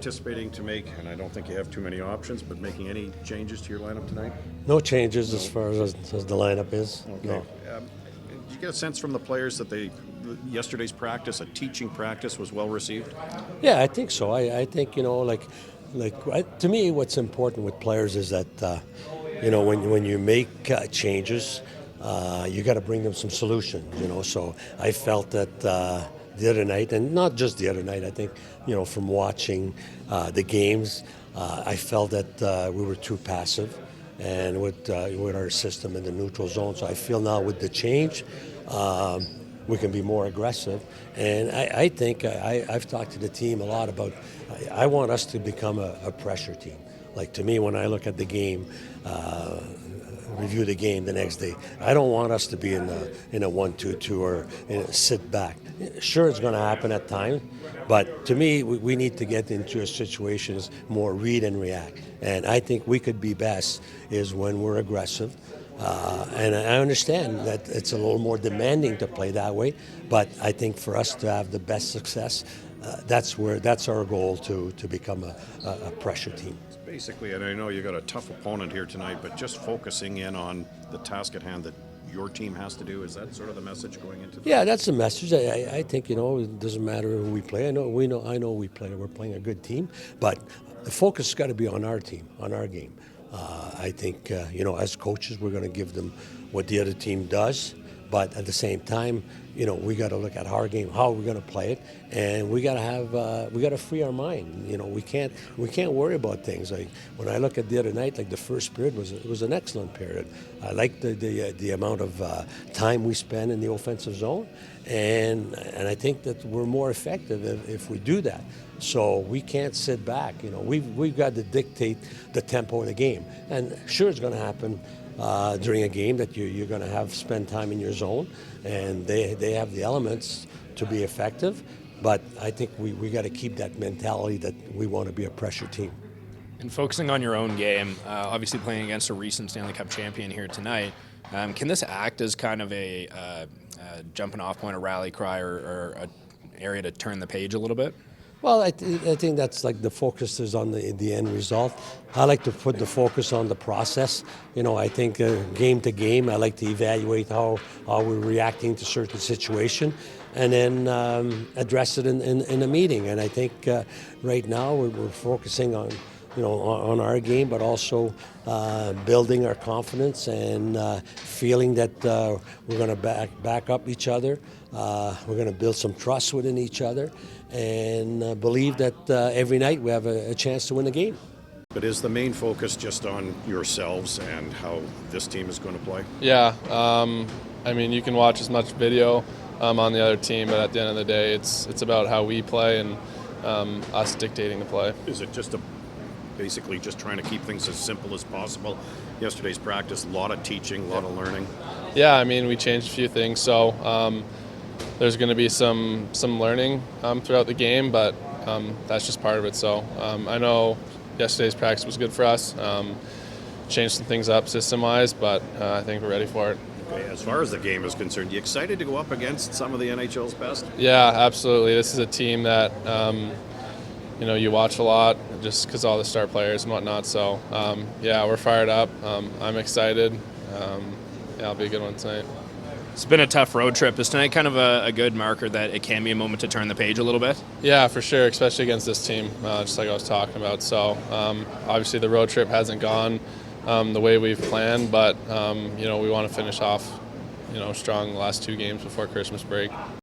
Anticipating to make, and I don't think you have too many options, but making any changes to your lineup tonight? No changes as far as the lineup is. Okay. No. Did you get a sense from the players that yesterday's practice, a teaching practice, was well received? Yeah, I think so. I think to me, what's important with players is that when you make changes, you got to bring them some solution. So I felt that the other night, and not just the other night. I think from watching the games, I felt that we were too passive, and with our system in the neutral zone. So I feel now with the change, we can be more aggressive. And I think I've talked to the team a lot about. I want us to become a pressure team. Like, to me, when I look at the game, review the game the next day, I don't want us to be in a 1-2-2 or sit back. Sure, it's going to happen at times, but to me, we need to get into a situation more read and react. And I think we could be best is when we're aggressive. And I understand that it's a little more demanding to play that way, but I think for us to have the best success, that's our goal to become a pressure team. Basically, and I know you got a tough opponent here tonight, but just focusing in on the task at hand that your team has to do, is that sort of the message going into the Yeah, that's the message. I think it doesn't matter who we play. I know we're playing a good team, but the focus has got to be on our team, on our game. I think as coaches, we're going to give them what the other team does, but at the same time, we got to look at our game, how we're going to play it, and we got to free our mind. We can't worry about things. Like when I look at the other night, like the first period was an excellent period. I like the amount of time we spend in the offensive zone, and I think that we're more effective if we do that. So we can't sit back. We've got to dictate the tempo of the game, and sure, it's going to happen during a game that you're going to spend time in your zone, and they have the elements to be effective. But I think we got to keep that mentality that we want to be a pressure team. And focusing on your own game, obviously playing against a recent Stanley Cup champion here tonight, can this act as kind of a jumping off point, a rally cry, or an area to turn the page a little bit? Well, I think that's like the focus is on the end result. I like to put the focus on the process. I think game to game, I like to evaluate how we're reacting to certain situation, and then address it in a meeting. And I think right now we're focusing on on our game, but also building our confidence and feeling that we're going to back up each other. We're going to build some trust within each other, and believe that every night we have a chance to win the game. But is the main focus just on yourselves and how this team is going to play? Yeah. You can watch as much video on the other team, but at the end of the day, it's about how we play and us dictating the play. Is it just basically just trying to keep things as simple as possible? Yesterday's practice, a lot of teaching, a lot of learning. Yeah, we changed a few things, so there's going to be some learning throughout the game, but that's just part of it. So I know yesterday's practice was good for us. Changed some things up system-wise, but I think we're ready for it. Okay, as far as the game is concerned, you excited to go up against some of the NHL's best? Yeah, absolutely. This is a team that you watch a lot just because all the star players and whatnot. So we're fired up. I'm excited. It'll be a good one tonight. It's been a tough road trip. Is tonight kind of a good marker that it can be a moment to turn the page a little bit? Yeah, for sure, especially against this team, just like I was talking about. So obviously the road trip hasn't gone the way we've planned, but we want to finish off strong the last two games before Christmas break.